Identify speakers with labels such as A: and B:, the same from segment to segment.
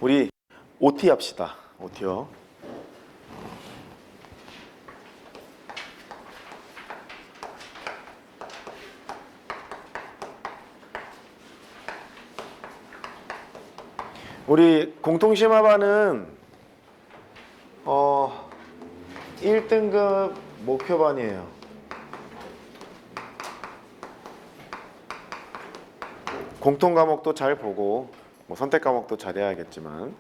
A: 우리 OT 합시다. OT요. 우리 공통심화반은 1등급 목표반이에요. 공통 과목도 잘 보고 뭐 선택 과목도 잘해야겠지만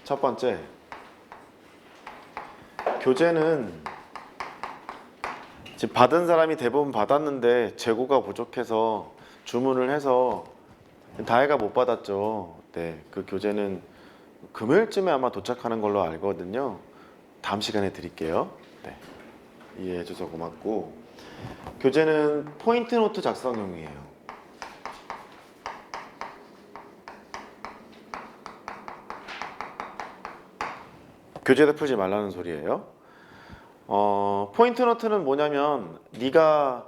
A: 첫 번째 교재는 지금 받은 사람이 대부분 받았는데 재고가 부족해서 주문을 해서 다혜가 못 받았죠. 네, 그 교재는 금요일쯤에 아마 도착하는 걸로 알거든요. 다음 시간에 드릴게요. 네, 이해해 줘서 고맙고, 교재는 포인트 노트 작성용이에요. 교재도 풀지 말라는 소리예요. 포인트 노트는 뭐냐면 네가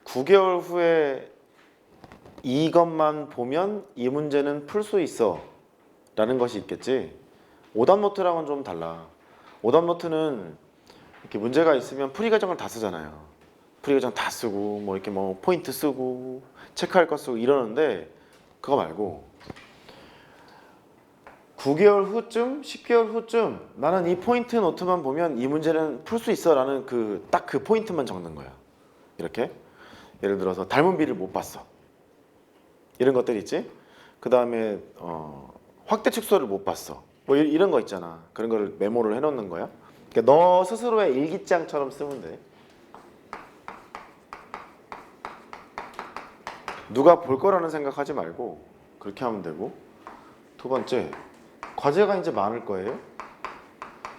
A: 9개월 후에 이것만 보면 이 문제는 풀 수 있어 라는 것이 있겠지. 오답 노트랑은 좀 달라. 오답 노트는 이렇게 문제가 있으면 풀이 과정을 다 쓰잖아요. 풀이 과정 다 쓰고 뭐 이렇게 뭐 포인트 쓰고 체크할 거 쓰고 이러는데, 그거 말고 9개월 후쯤, 10개월 후쯤 나는 이 포인트 노트만 보면 이 문제는 풀 수 있어 라는 딱 그 포인트만 적는 거야. 이렇게 예를 들어서 닮은 비를 못 봤어, 이런 것들 있지. 그 다음에 확대 축소를 못 봤어, 뭐 이런 거 있잖아. 그런 거를 메모를 해놓는 거야. 그러니까 너 스스로의 일기장처럼 쓰면 돼. 누가 볼 거라는 생각하지 말고 그렇게 하면 되고, 두 번째, 과제가 이제 많을 거예요.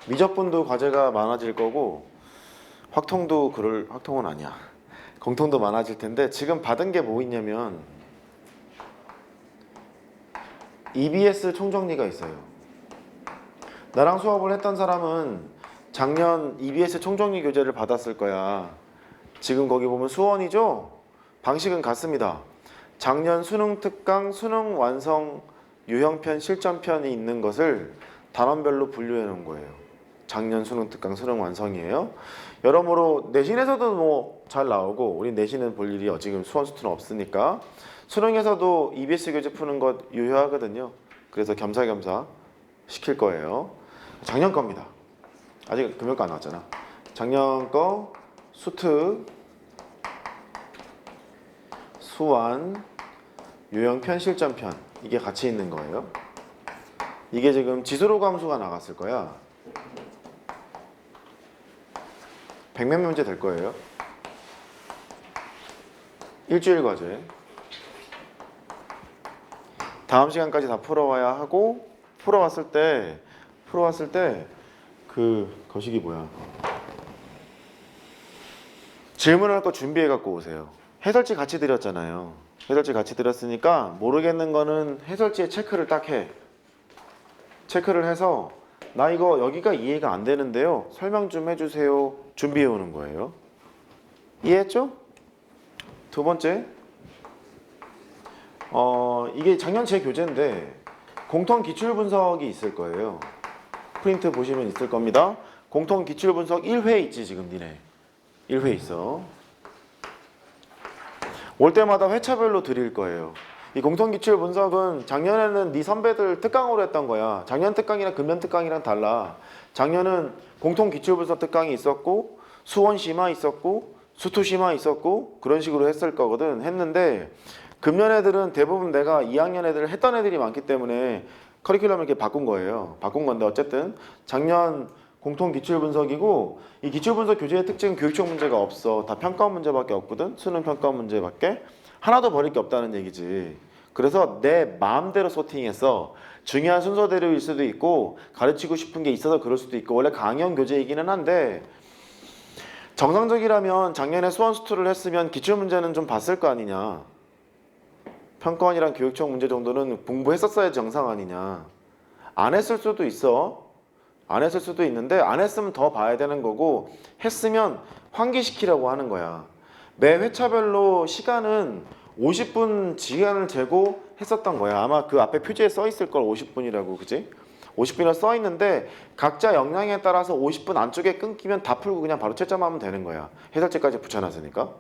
A: 미적분도 과제가 많아질 거고, 확통은 아니야. 공통도 많아질 텐데, 지금 받은 게 뭐 있냐면 EBS 총정리가 있어요. 나랑 수업을 했던 사람은 작년 EBS 총정리 교재를 받았을 거야. 지금 거기 보면 수원이죠? 방식은 같습니다. 작년 수능 특강, 수능 완성 유형편, 실전편이 있는 것을 단원별로 분류해 놓은 거예요. 작년 수능 특강, 수능 완성이에요. 여러모로 내신에서도 뭐 잘 나오고, 우리 내신은 볼 일이 지금 수원 수투는 없으니까 수능에서도 EBS 교재 푸는 것 유효하거든요. 그래서 겸사겸사 시킬 거예요. 작년 겁니다. 아직 금요일 거 안 나왔잖아. 작년 거 수특, 수완, 유형편, 실전편, 이게 같이 있는 거예요. 이게 지금 지수로 감수가 나갔을 거야. 100몇 문제 될 거예요. 일주일 과제. 다음 시간까지 다 풀어와야 하고, 풀어왔을 때 그 거식이 뭐야? 질문할 거 준비해 갖고 오세요. 해설지 같이 드렸잖아요. 해설지 같이 드렸으니까 모르겠는 거는 해설지에 체크를 딱 해. 체크를 해서 나 이거 여기가 이해가 안 되는데요, 설명 좀 해주세요. 준비해 오는 거예요. 이해했죠? 두 번째, 이게 작년 제 교재인데 공통 기출 분석이 있을 거예요. 프린트 보시면 있을 겁니다. 공통 기출 분석 1회 있지, 지금 니네 1회 있어. 올 때마다 회차별로 드릴 거예요. 이 공통 기출 분석은 작년에는 네 선배들 특강으로 했던 거야. 작년 특강이랑 금년 특강이랑 달라. 작년은 공통 기출 분석 특강이 있었고, 수원 심화 있었고, 수투 심화 있었고, 그런 식으로 했을 거거든. 했는데 금년 애들은 대부분 내가 2학년 애들 했던 애들이 많기 때문에 커리큘럼을 이렇게 바꾼 거예요. 바꾼 건데 어쨌든 작년 공통 기출 분석이고, 이 기출 분석 교재의 특징은 교육청 문제가 없어. 다 평가 문제밖에 없거든. 수능 평가 문제밖에. 하나도 버릴 게 없다는 얘기지. 그래서 내 마음대로 소팅해서 중요한 순서대로일 수도 있고, 가르치고 싶은 게 있어서 그럴 수도 있고, 원래 강형 교재이기는 한데, 정상적이라면 작년에 수원 수투를 했으면 기출 문제는 좀 봤을 거 아니냐. 평가원이랑 교육청 문제 정도는 공부했었어야지 정상 아니냐. 안 했을 수도 있어. 안 했을 수도 있는데, 안 했으면 더 봐야 되는 거고, 했으면 환기시키려고 하는 거야. 매 회차별로 시간은 50분 시간을 재고 했었던 거야. 아마 그 앞에 표지에 써 있을 걸 50분이라고, 그지? 50분이라 써 있는데 각자 역량에 따라서 50분 안쪽에 끊기면 다 풀고 그냥 바로 채점하면 되는 거야. 해설제까지 붙여놨으니까.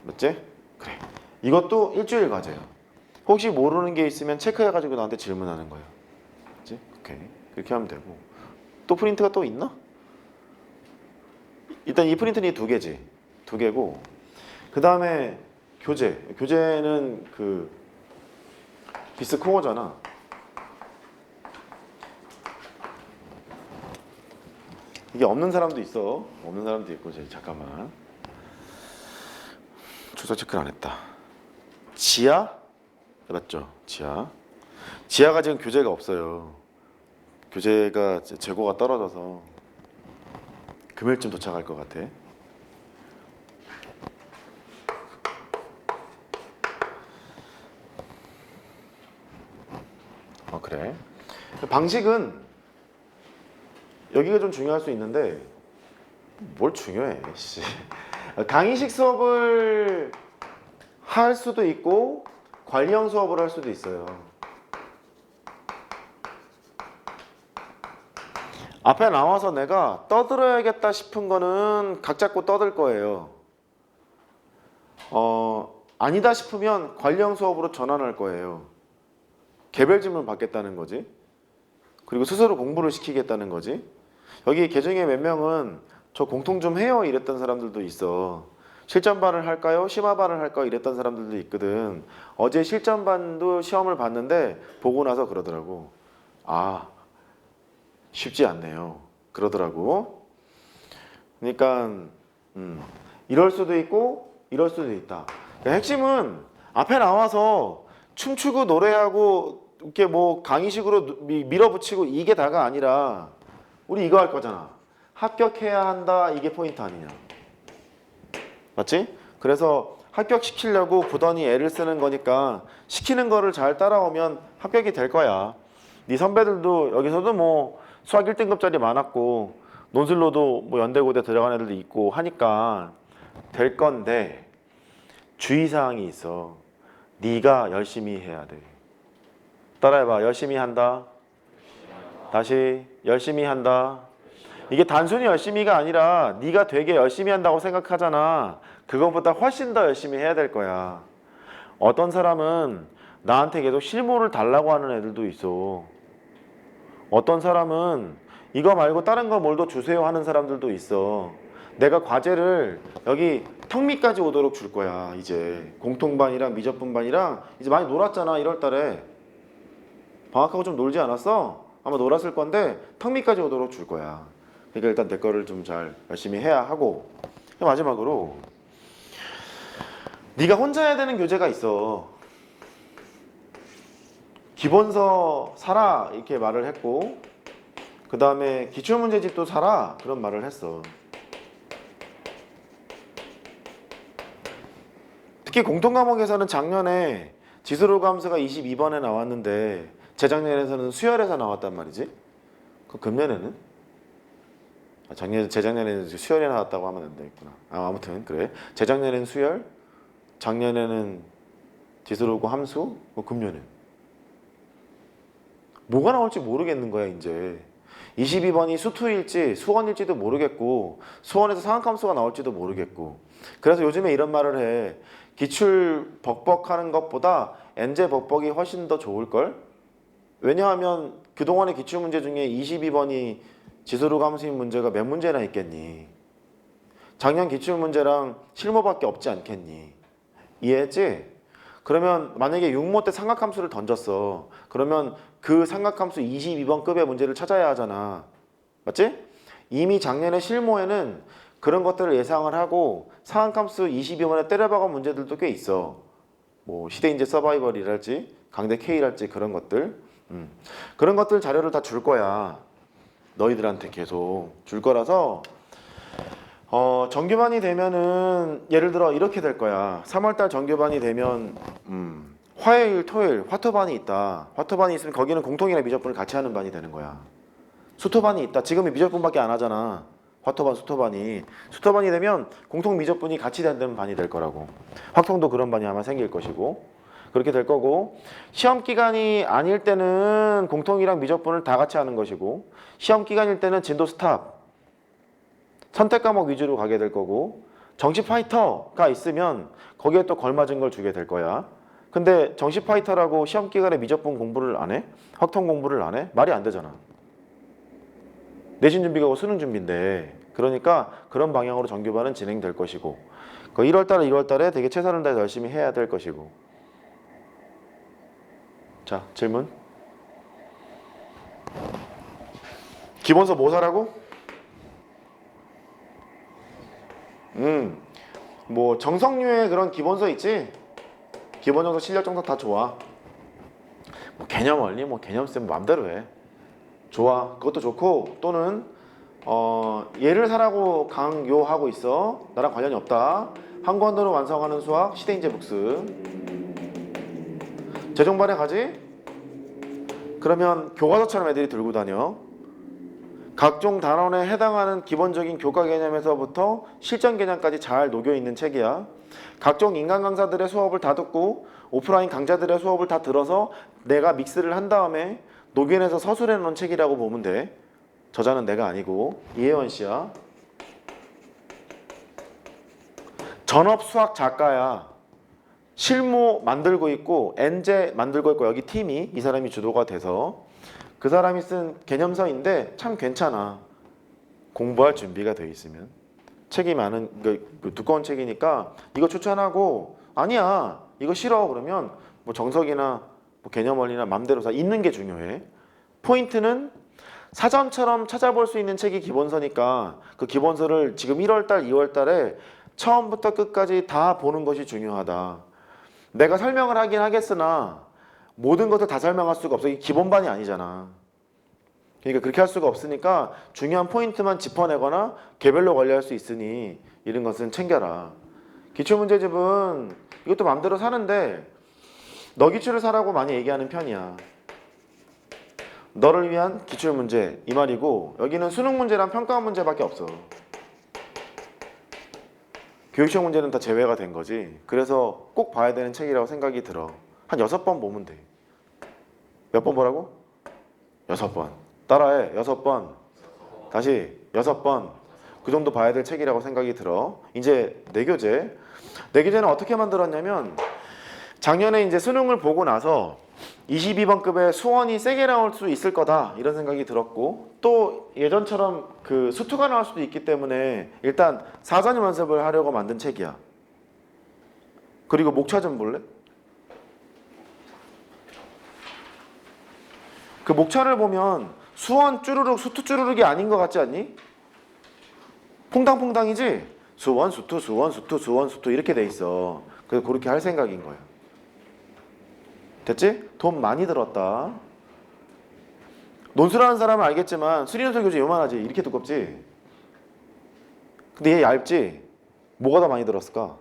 A: 맞지? 그래. 이것도 일주일 과제야. 혹시 모르는 게 있으면 체크해가지고 나한테 질문하는 거야. 그치? 오케이. 그렇게 하면 되고. 또 프린트가 또 있나? 일단 이 프린트는 두 개지. 두 개고. 그 다음에 교재. 교재는 그 비스 코어잖아. 이게 없는 사람도 있어. 없는 사람도 있고. 잠깐만. 주소 체크를 안 했다. 지하? 맞죠? 지하. 지하가 지금 교재가 없어요. 교재가 재고가 떨어져서 금요일쯤 도착할 것 같아. 그래. 방식은 여기가 좀 중요할 수 있는데 뭘 중요해. 씨. 강의식 수업을 할 수도 있고 관리형 수업을 할 수도 있어요. 앞에 나와서 내가 떠들어야겠다 싶은 거는 각 잡고 떠들 거예요. 아니다 싶으면 관리형 수업으로 전환할 거예요. 개별 질문 받겠다는 거지. 그리고 스스로 공부를 시키겠다는 거지. 여기 계정에 몇 명은 저 공통 좀 해요 이랬던 사람들도 있어. 실전반을 할까요? 심화반을 할까요? 이랬던 사람들도 있거든. 어제 실전반도 시험을 봤는데 보고 나서 그러더라고. 아, 쉽지 않네요. 그러더라고. 그러니까 이럴 수도 있고 이럴 수도 있다. 핵심은 앞에 나와서 춤추고 노래하고 이렇게 뭐 강의식으로 밀어붙이고 이게 다가 아니라 우리 이거 할 거잖아. 합격해야 한다. 이게 포인트 아니냐. 맞지? 그래서 합격시키려고 부단히 애를 쓰는 거니까 시키는 거를 잘 따라오면 합격이 될 거야. 네 선배들도 여기서도 뭐 수학 1등급짜리 많았고 논술로도 뭐 연대고대 들어간 애들도 있고 하니까 될 건데 주의사항이 있어. 네가 열심히 해야 돼. 따라해봐. 열심히 한다. 다시 열심히 한다. 이게 단순히 열심히가 아니라 네가 되게 열심히 한다고 생각하잖아. 그것보다 훨씬 더 열심히 해야 될 거야. 어떤 사람은 나한테 계속 실무를 달라고 하는 애들도 있어. 어떤 사람은 이거 말고 다른 거 뭘 더 주세요 하는 사람들도 있어. 내가 과제를 여기 턱밑까지 오도록 줄 거야. 이제 공통반이랑 미적분반이랑 이제 많이 놀았잖아. 1월 달에 방학하고 좀 놀지 않았어? 아마 놀았을 건데 턱밑까지 오도록 줄 거야. 그러니까 일단 내 거를 좀 잘 열심히 해야 하고. 마지막으로 네가 혼자 해야 되는 교재가 있어. 기본서 사라 이렇게 말을 했고, 그 다음에 기출문제집도 사라 그런 말을 했어. 특히 공통과목에서는 작년에 지수로그 함수가 22번에 나왔는데 재작년에서는 수열에서 나왔단 말이지. 그 금년에는? 재작년에는 수열에 나왔다고 하면 안 되겠구나. 아무튼 그래. 재작년에는 수열, 작년에는 지수로그 함수, 금년에 뭐가 나올지 모르겠는 거야 이제. 22번이 수투일지 수원일지도 모르겠고 수원에서 상한함수가 나올지도 모르겠고. 그래서 요즘에 이런 말을 해. 기출 벅벅하는 것보다 엔제 벅벅이 훨씬 더 좋을걸? 왜냐하면 그동안의 기출문제 중에 22번이 지수로그 함수인 문제가 몇 문제나 있겠니? 작년 기출문제랑 실무밖에 없지 않겠니? 이해했지? 그러면 만약에 6모 때 삼각함수를 던졌어. 그러면 그 삼각함수 22번 급의 문제를 찾아야 하잖아. 맞지? 이미 작년에 실무에는 그런 것들을 예상을 하고 삼각함수 22번에 때려박은 문제들도 꽤 있어. 뭐 시대인재 서바이벌이랄지 강대 K랄지 그런 것들. 그런 것들 자료를 다 줄 거야. 너희들한테 계속 줄 거라서 정규반이 되면은 예를 들어 이렇게 될 거야. 3월달 정규반이 되면 화요일, 토요일 화토반이 있다. 화토반이 있으면 거기는 공통이나 미적분을 같이 하는 반이 되는 거야. 수토반이 있다. 지금은 미적분밖에 안 하잖아. 화토반, 수토반이 되면 공통 미적분이 같이 되는 반이 될 거라고. 확통도 그런 반이 아마 생길 것이고 그렇게 될 거고, 시험 기간이 아닐 때는 공통이랑 미적분을 다 같이 하는 것이고, 시험 기간일 때는 진도 스탑, 선택 과목 위주로 가게 될 거고, 정시 파이터가 있으면 거기에 또 걸맞은 걸 주게 될 거야. 근데 정시 파이터라고 시험 기간에 미적분 공부를 안 해? 확통 공부를 안 해? 말이 안 되잖아. 내신 준비가 수능 준비인데, 그러니까 그런 방향으로 정규반은 진행될 것이고, 그 1월달에 2월달에 되게 최선을 다해 열심히 해야 될 것이고. 자, 질문. 기본서 뭐 사라고? 뭐 정석류의 그런 기본서 있지? 기본 정석, 실력 정석 다 좋아. 뭐 개념 원리, 뭐 개념쌤 마음대로 해. 좋아. 그것도 좋고, 또는 얘를 사라고 강요하고 있어. 나랑 관련이 없다. 한 권으로 완성하는 수학, 시대인재 북스. 재정반에 가지? 그러면 교과서처럼 애들이 들고 다녀. 각종 단원에 해당하는 기본적인 교과 개념에서부터 실전 개념까지 잘 녹여있는 책이야. 각종 인간 강사들의 수업을 다 듣고 오프라인 강좌들의 수업을 다 들어서 내가 믹스를 한 다음에 녹여내서 서술해 놓은 책이라고 보면 돼. 저자는 내가 아니고 이혜원 씨야. 전업 수학 작가야. 실무 만들고 있고 엔제 만들고 있고, 여기 팀이 이 사람이 주도가 돼서 그 사람이 쓴 개념서인데 참 괜찮아. 공부할 준비가 돼 있으면. 책이 많은, 두꺼운 책이니까 이거 추천하고, 아니야 이거 싫어 그러면 뭐 정석이나 뭐 개념 원리나 맘대로 사. 있는 게 중요해. 포인트는 사전처럼 찾아볼 수 있는 책이 기본서니까 그 기본서를 지금 1월달 2월달에 처음부터 끝까지 다 보는 것이 중요하다. 내가 설명을 하긴 하겠으나 모든 것을 다 설명할 수가 없어. 이게 기본반이 아니잖아. 그러니까 그렇게 할 수가 없으니까 중요한 포인트만 짚어내거나 개별로 관리할 수 있으니 이런 것은 챙겨라. 기출문제집은 이것도 마음대로 사는데 너 기출을 사라고 많이 얘기하는 편이야. 너를 위한 기출문제 이 말이고, 여기는 수능 문제랑 평가 문제밖에 없어. 교육시험 문제는 다 제외가 된 거지. 그래서 꼭 봐야 되는 책이라고 생각이 들어. 한 6번 보면 돼. 몇 번 보라고? 6번. 따라해. 6번. 다시 6번. 그 정도 봐야 될 책이라고 생각이 들어. 이제 내교재. 내교재는 어떻게 만들었냐면, 작년에 이제 수능을 보고 나서 22번급의 수원이 세게 나올 수 있을 거다 이런 생각이 들었고, 또 예전처럼 그 수투가 나올 수도 있기 때문에 일단 사전 연습을 하려고 만든 책이야. 그리고 목차 좀 볼래? 그 목차를 보면 수원 쭈루룩 수투 쭈루룩이 아닌 것 같지 않니? 퐁당퐁당이지? 수원 수투 수원 수투 수원 수투 이렇게 돼 있어. 그래서 그렇게 할 생각인 거야. 됐지? 돈 많이 들었다. 논술하는 사람은 알겠지만 수리논술 교재 요만하지? 이렇게 두껍지? 근데 얘 얇지? 뭐가 더 많이 들었을까?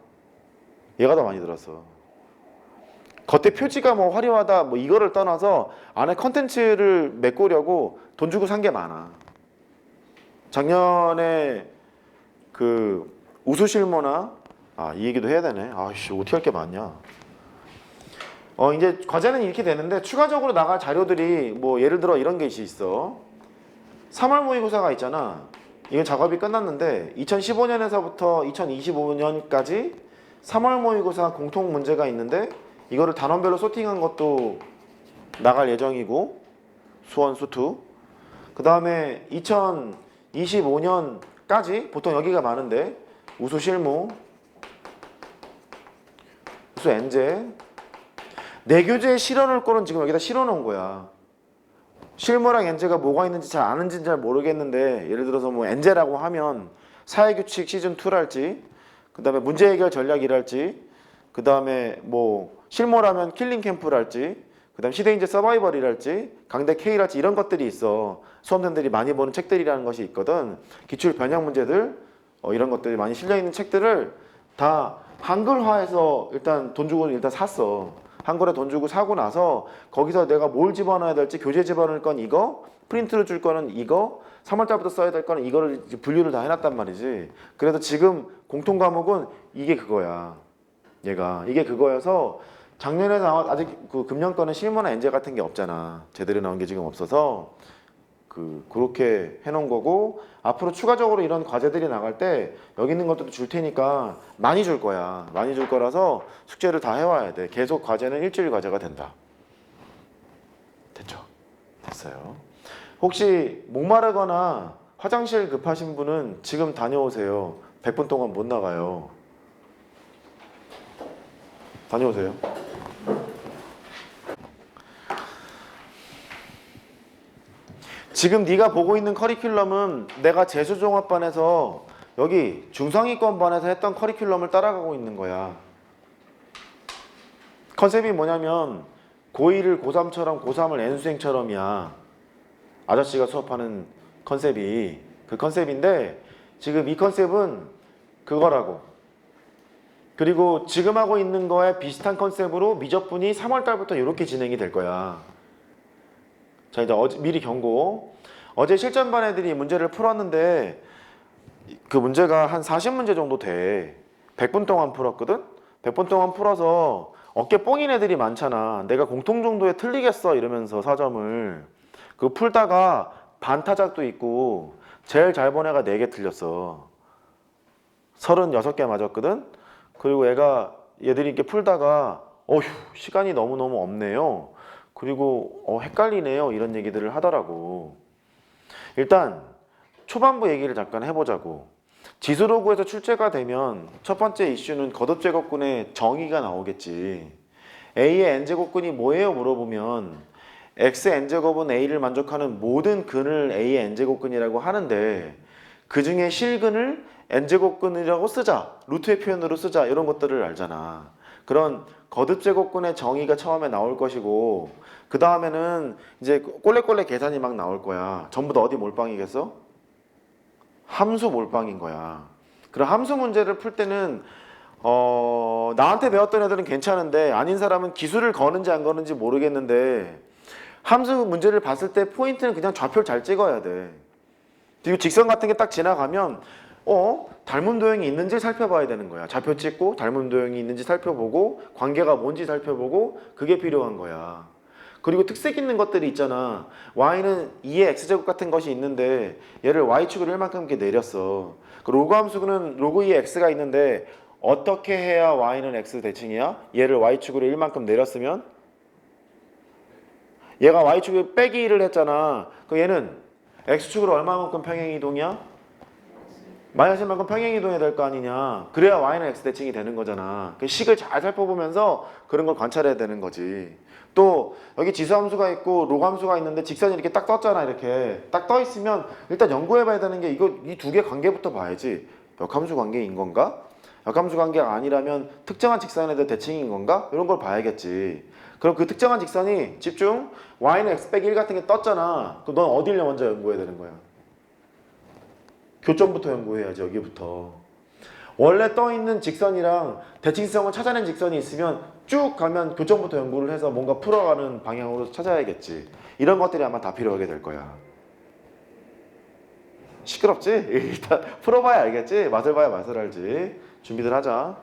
A: 얘가 더 많이 들었어. 겉에 표지가 뭐 화려하다 뭐 이거를 떠나서 안에 컨텐츠를 메꾸려고 돈 주고 산 게 많아. 작년에 그 우수실무나 이 얘기도 해야 되네. 아씨 어떻게 할 게 많냐. 이제 과제는 이렇게 되는데 추가적으로 나갈 자료들이 뭐 예를 들어 이런 게 있어. 3월 모의고사가 있잖아. 이건 작업이 끝났는데 2015년에서부터 2025년까지 3월 모의고사 공통 문제가 있는데 이거를 단원별로 소팅한 것도 나갈 예정이고, 수원 수투. 그 다음에 2025년까지 보통 여기가 많은데 우수 실무, 우수 엔제, 내교재에 실어놓을 거는 지금 여기다 실어놓은 거야. 실무랑 엔제가 뭐가 있는지 잘 아는지는 잘 모르겠는데, 예를 들어서 뭐 엔제라고 하면 사회규칙 시즌2랄지, 그 다음에 문제 해결 전략이랄지, 그 다음에 뭐 실무라면 킬링 캠프랄지, 그 다음에 시대인재 서바이벌이랄지, 강대 K랄지 이런 것들이 있어. 수험생들이 많이 보는 책들이라는 것이 있거든. 기출 변형 문제들 이런 것들이 많이 실려있는 책들을 다 한글화해서 일단 돈 주고 일단 샀어. 한 거래 돈 주고 사고 나서 거기서 내가 뭘 집어넣어야 될지 교재 집어넣을 건 이거, 프린트를 줄 거는 이거, 3월달부터 써야 될 거는 이거를 이제 분류를 다 해놨단 말이지. 그래서 지금 공통 과목은 이게 그거야. 얘가 이게 그거여서 작년에 나왔 아직 그 금년 거는 실무나 엔제 같은 게 없잖아. 제대로 나온 게 지금 없어서 그렇게 해놓은 거고 앞으로 추가적으로 이런 과제들이 나갈 때 여기 있는 것들도 줄 테니까 많이 줄 거야. 많이 줄 거라서 숙제를 다 해와야 돼. 계속 과제는 일주일 과제가 된다. 됐죠? 됐어요. 혹시 목마르거나 화장실 급하신 분은 지금 다녀오세요. 100분 동안 못 나가요. 다녀오세요. 지금 네가 보고 있는 커리큘럼은 내가 재수종합반에서 여기 중상위권반에서 했던 커리큘럼을 따라가고 있는 거야. 컨셉이 뭐냐면 고2를 고3처럼 고3을 N수생처럼이야. 아저씨가 수업하는 컨셉이 그 컨셉인데 지금 이 컨셉은 그거라고. 그리고 지금 하고 있는 거에 비슷한 컨셉으로 미적분이 3월달부터 이렇게 진행이 될 거야. 자, 이제 미리 경고. 어제 실전반 애들이 문제를 풀었는데 그 문제가 한 40문제 정도 돼. 100분 동안 풀었거든? 100분 동안 풀어서 어깨 뽕인 애들이 많잖아. 내가 공통 정도에 틀리겠어 이러면서 4점을. 그 풀다가 반타작도 있고 제일 잘 본 애가 4개 틀렸어. 36개 맞았거든? 그리고 얘들이 이렇게 풀다가 어휴 시간이 너무너무 없네요. 그리고 헷갈리네요. 이런 얘기들을 하더라고. 일단 초반부 얘기를 잠깐 해보자고. 지수로그에서 출제가 되면 첫 번째 이슈는 거듭제곱근의 정의가 나오겠지. A의 n제곱근이 뭐예요? 물어보면 x n제곱은 A를 만족하는 모든 근을 A의 n제곱근이라고 하는데 그 중에 실근을 n제곱근이라고 쓰자. 루트의 표현으로 쓰자. 이런 것들을 알잖아. 그런 거듭제곱근의 정의가 처음에 나올 것이고 그 다음에는 이제 꼴레꼴레 계산이 막 나올 거야. 전부 다 어디 몰빵이겠어? 함수 몰빵인 거야. 그럼 함수 문제를 풀 때는 나한테 배웠던 애들은 괜찮은데 아닌 사람은 기술을 거는지 안 거는지 모르겠는데 함수 문제를 봤을 때 포인트는 그냥 좌표를 잘 찍어야 돼. 그리고 직선 같은 게 딱 지나가면 닮은 도형이 있는지 살펴봐야 되는 거야. 좌표 찍고 닮은 도형이 있는지 살펴보고 관계가 뭔지 살펴보고 그게 필요한 거야. 그리고 특색 있는 것들이 있잖아. y는 2의 x제곱 같은 것이 있는데 얘를 y축으로 1만큼 이렇게 내렸어. 그 로그 함수는 로그 2의 x가 있는데 어떻게 해야 y는 x 대칭이야? 얘를 y축으로 1만큼 내렸으면 얘가 y축에 빼기 1을 했잖아. 그럼 얘는 x축으로 얼마만큼 평행이동이야? 마이너스 1만큼 평행이동해야 될 거 아니냐. 그래야 y는 x 대칭이 되는 거잖아. 그 식을 잘 살펴보면서 그런 걸 관찰해야 되는 거지. 또 여기 지수함수가 있고 로함수가 있는데 직선이 이렇게 딱 떴잖아. 이렇게 딱 떠 있으면 일단 연구해봐야 되는 게 이 두 개 관계부터 봐야지. 역함수 관계인 건가? 역함수 관계가 아니라면 특정한 직선에 대한 대칭인 건가? 이런 걸 봐야겠지. 그럼 그 특정한 직선이 집중 y는 x 빼기 1 같은 게 떴잖아. 그럼 넌 어디를 먼저 연구해야 되는 거야? 교점부터 연구해야지. 여기부터. 원래 떠있는 직선이랑 대칭성을 찾아낸 직선이 있으면 쭉 가면 교점부터 연구를 해서 뭔가 풀어가는 방향으로 찾아야겠지. 이런 것들이 아마 다 필요하게 될 거야. 시끄럽지? 일단 풀어봐야 알겠지? 맛을 봐야 맛을 알지. 준비들 하자.